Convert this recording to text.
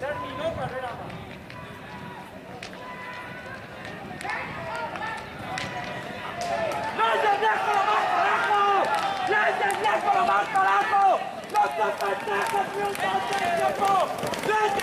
Terminó carrera más. ¡Láncese con más carajo! ¡Láncese con más carajo! ¡No te pendejes ni un tiempo!